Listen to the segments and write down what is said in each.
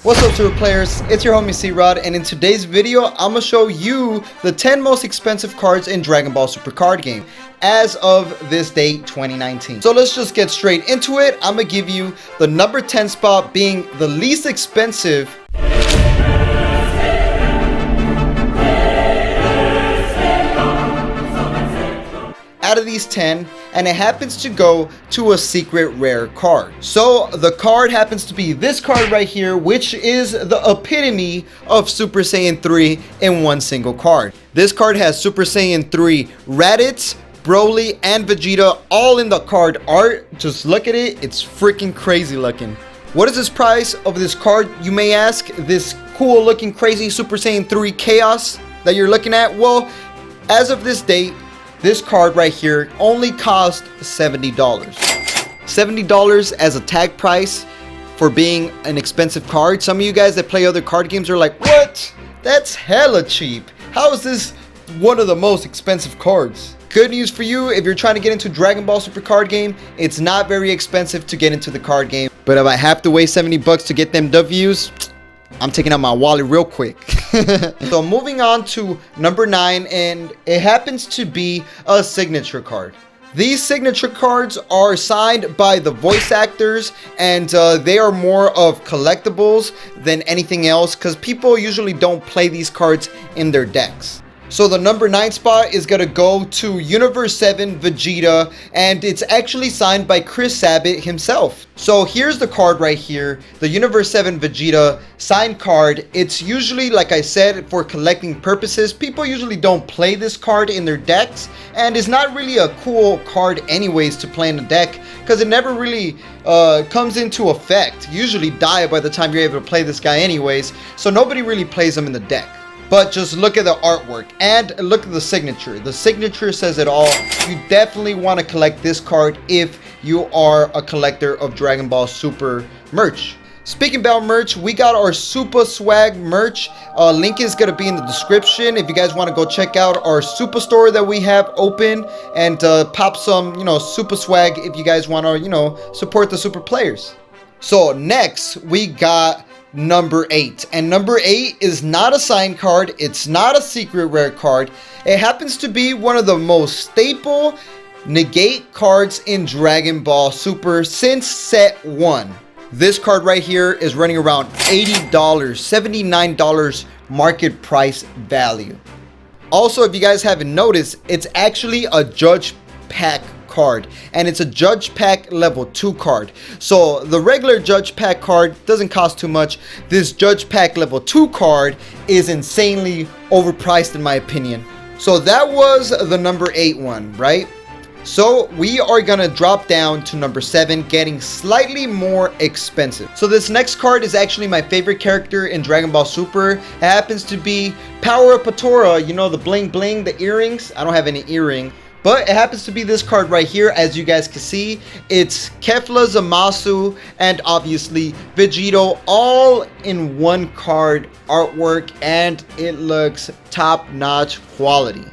What's up, Super Players? It's your homie C-Rod, and in today's video, I'm gonna show you the 10 most expensive cards in Dragon Ball Super card game as of this date, 2019. So let's just get straight into it. I'm gonna give you the number 10 spot being the least expensive out of these 10, and it happens to go to a secret rare card. So the card happens to be this card right here, which is the epitome of Super Saiyan 3 in one single card. This card has Super Saiyan 3 Raditz, Broly, and Vegeta all in the card art. Just look at it, it's freaking crazy looking. What is this price of this card, you may ask? This cool looking crazy Super Saiyan 3 Chaos that you're looking at? Well, as of this date, this card right here only cost $70. $70 as a tag price for being an expensive card. Some of you guys that play other card games are like, what? That's hella cheap. How is this one of the most expensive cards? Good news for you, if you're trying to get into Dragon Ball Super card game, it's not very expensive to get into the card game. But if I have to waste 70 bucks to get them W's, I'm taking out my wallet real quick. So moving on to number 9, and it happens to be a signature card. These signature cards are signed by the voice actors, and they are more of collectibles than anything else because people usually don't play these cards in their decks. So the number 9 spot is going to go to Universe 7 Vegeta, and it's actually signed by Chris Sabat himself. So here's the card right here, the Universe 7 Vegeta signed card. It's usually, like I said, for collecting purposes. People usually don't play this card in their decks, and it's not really a cool card anyways to play in a deck because it never really comes into effect. You usually die by the time you're able to play this guy anyways, so nobody really plays them in the deck. But just look at the artwork and look at the signature. The signature says it all. You definitely want to collect this card if you are a collector of Dragon Ball Super merch. Speaking about merch, we got our Supah swag merch. Link is going to be in the description if you guys want to go check out our Supah store that we have open and pop some, Supah swag if you guys want to, support the Super players. So next, we got number 8, and number 8 is not a signed card. It's not a secret rare card. It happens to be one of the most staple negate cards in Dragon Ball Super since set 1. This card right here is running around $80, $79 market price value. Also, if you guys haven't noticed, it's actually a Judge Pack card, and it's a Judge Pack level 2 card. So the regular Judge Pack card doesn't cost too much. This Judge Pack level 2 card is insanely overpriced in my opinion. So that was the number 8 one, right? So we are gonna drop down to number 7, getting slightly more expensive. So this next card is actually my favorite character in Dragon Ball Super. It happens to be Powerup, the bling bling, the earrings. I don't have any earring. But it happens to be this card right here. As you guys can see, it's Kefla, Zamasu, and obviously Vegito all in one card artwork, and it looks top-notch quality.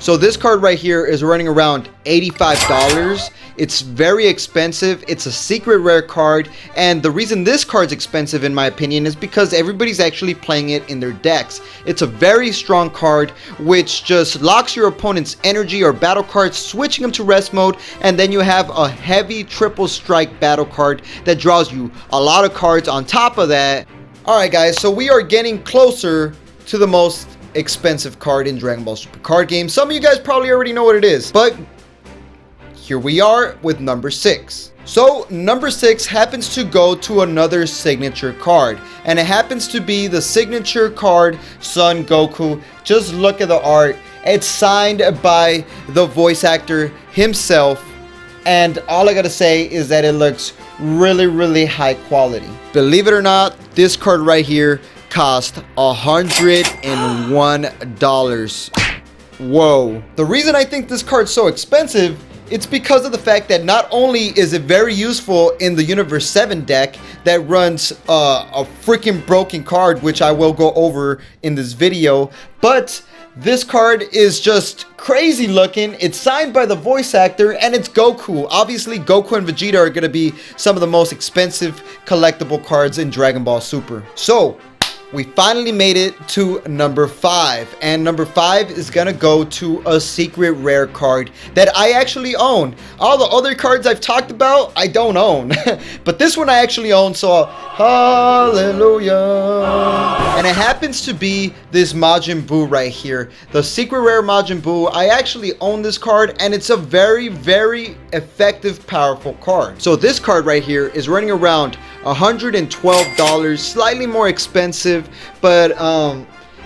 So this card right here is running around $85. It's very expensive. It's a secret rare card, and the reason this card's expensive in my opinion is because everybody's actually playing it in their decks. It's a very strong card which just locks your opponent's energy or battle cards, switching them to rest mode, and then you have a heavy triple strike battle card that draws you a lot of cards on top of that. Alright guys, so we are getting closer to the most expensive card in Dragon Ball Super card game. Some of you guys probably already know what it is, but here we are with number 6. So number 6 happens to go to another signature card, and it happens to be the signature card Son Goku. Just look at the art. It's signed by the voice actor himself, and all I gotta say is that it looks really high quality. Believe it or not, this card right here cost $101. Whoa. The reason I think this card's so expensive, it's because of the fact that not only is it very useful in the Universe 7 deck, that runs a freaking broken card, which I will go over in this video. But this card is just crazy looking. It's signed by the voice actor, and it's Goku. Obviously, Goku and Vegeta are going to be some of the most expensive collectible cards in Dragon Ball Super. So we finally made it to number 5, and number 5 is gonna go to a secret rare card that I actually own. All the other cards I've talked about, I don't own, but this one I actually own, so hallelujah. And it happens to be this Majin Buu right here, the secret rare Majin Buu. I actually own this card, and it's a very, very effective, powerful card. So this card right here is running around $112, slightly more expensive, but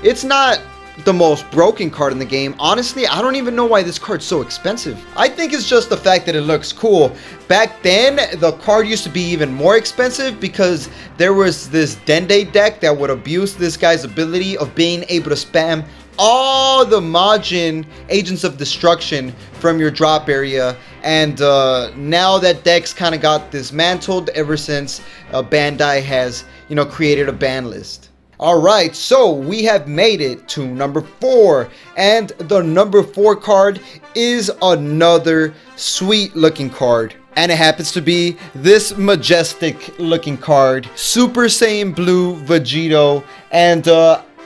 it's not the most broken card in the game. Honestly, I don't even know why this card's so expensive. I think it's just the fact that it looks cool. Back then, the card used to be even more expensive because there was this Dende deck that would abuse this guy's ability of being able to spam all the Majin Agents of Destruction from your drop area, and now that deck's kind of got dismantled ever since Bandai has, you know, created a ban list. Alright, so we have made it to number 4, and the number 4 card is another sweet looking card, and it happens to be this majestic looking card, Super Saiyan Blue Vegeta. And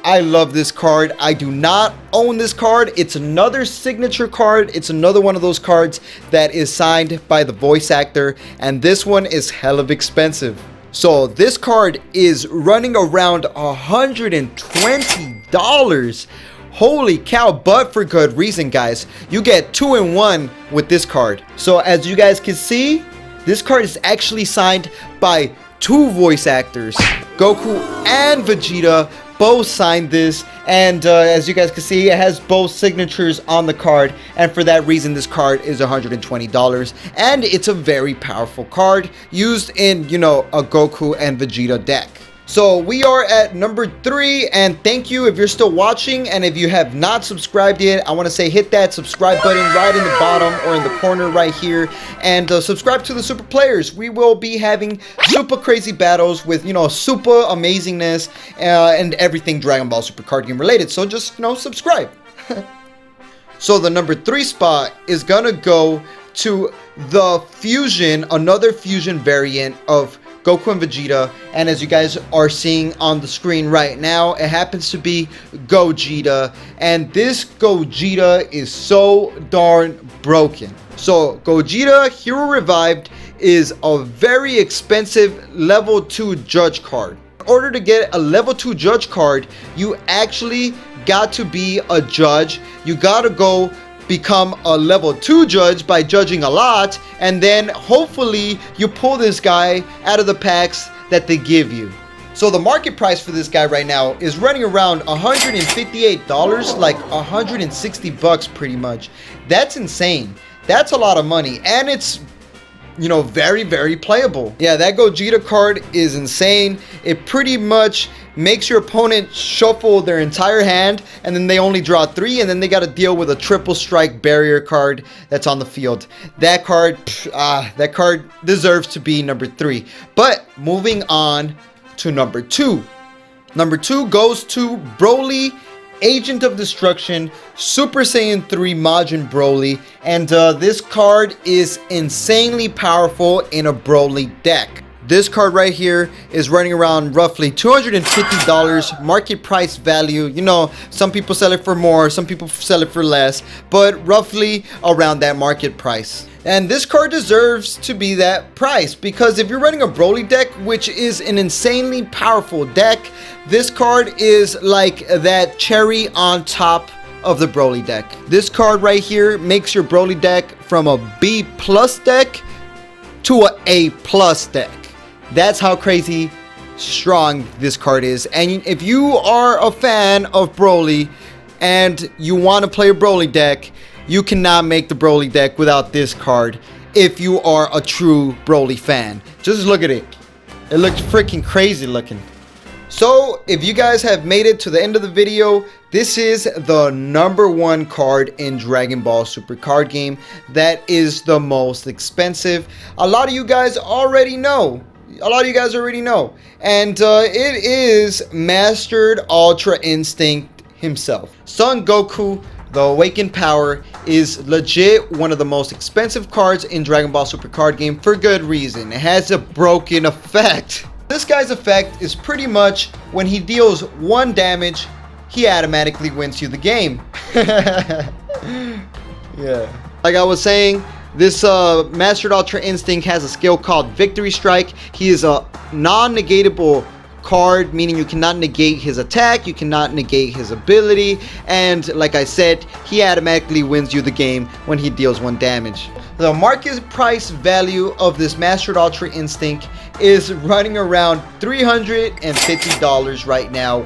I love this card. I do not own this card. It's another signature card. It's another one of those cards that is signed by the voice actor, and this one is hell of expensive. So this card is running around $120. Holy cow, but for good reason, guys. You get 2-in-1 with this card. So as you guys can see, this card is actually signed by 2 voice actors. Goku and Vegeta both signed this, and as you guys can see, it has both signatures on the card, and for that reason this card is $120, and it's a very powerful card used in, you know, a Goku and Vegeta deck. So we are at number 3, and thank you if you're still watching, and if you have not subscribed yet, I want to say hit that subscribe button right in the bottom or in the corner right here, and subscribe to the Super Players. We will be having super crazy battles with, you know, super amazingness and everything Dragon Ball Super card game related, so just, you know, subscribe. So the number 3 spot is gonna go to the Fusion, another Fusion variant of Goku and Vegeta, and as you guys are seeing on the screen right now, it happens to be Gogeta, and this Gogeta is so darn broken. So Gogeta Hero Revived is a very expensive level 2 judge card. In order to get a level 2 judge card, you actually got to be a judge. You gotta go become a level 2 judge by judging a lot, and then hopefully you pull this guy out of the packs that they give you. So the market price for this guy right now is running around $158, like 160 bucks pretty much. That's insane. That's a lot of money, and it's, you know, very, very playable. Yeah, that Gogeta card is insane. It pretty much makes your opponent shuffle their entire hand, and then they only draw 3, and then they got to deal with a triple strike barrier card that's on the field. That card deserves to be number 3. But moving on to number 2. Number 2 goes to Broly, Agent of Destruction, Super Saiyan 3 Majin Broly, and this card is insanely powerful in a Broly deck. This card right here is running around roughly $250 market price value. You know, some people sell it for more, some people sell it for less, but roughly around that market price. And this card deserves to be that price, because if you're running a Broly deck, which is an insanely powerful deck, this card is like that cherry on top of the Broly deck. This card right here makes your Broly deck from a B+ deck to a A+ deck. That's how crazy strong this card is. And if you are a fan of Broly and you want to play a Broly deck, you cannot make the Broly deck without this card if you are a true Broly fan. Just look at it. It looks freaking crazy looking. So if you guys have made it to the end of the video, this is the number 1 card in Dragon Ball Super card game that is the most expensive. A lot of you guys already know A lot of you guys already know. And it is Mastered Ultra Instinct himself. Son Goku, the Awakened Power, is legit one of the most expensive cards in Dragon Ball Super card game for good reason. It has a broken effect. This guy's effect is pretty much when he deals 1 damage, he automatically wins you the game. Yeah. Like I was saying, this Mastered Ultra Instinct has a skill called Victory Strike. He is a non-negatable card, meaning you cannot negate his attack, you cannot negate his ability, and like I said, he automatically wins you the game when he deals 1 damage. The market price value of this Mastered Ultra Instinct is running around $350 right now.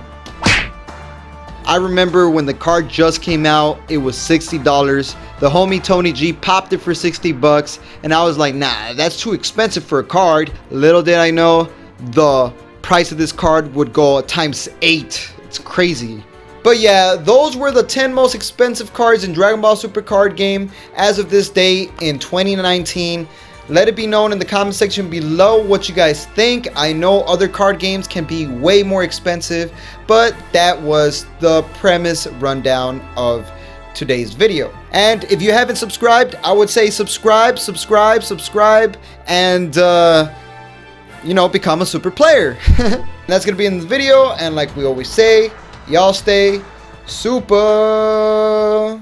I remember when the card just came out, it was $60. The homie Tony G popped it for 60 bucks, and I was like, nah, that's too expensive for a card. Little did I know, the price of this card would go times 8. It's crazy. But yeah, those were the 10 most expensive cards in Dragon Ball Super card game as of this date in 2019. Let it be known in the comment section below what you guys think. I know other card games can be way more expensive, but that was the premise rundown of today's video. And if you haven't subscribed, I would say subscribe, and you know, become a super player. That's gonna be in the video, and like we always say, y'all stay super.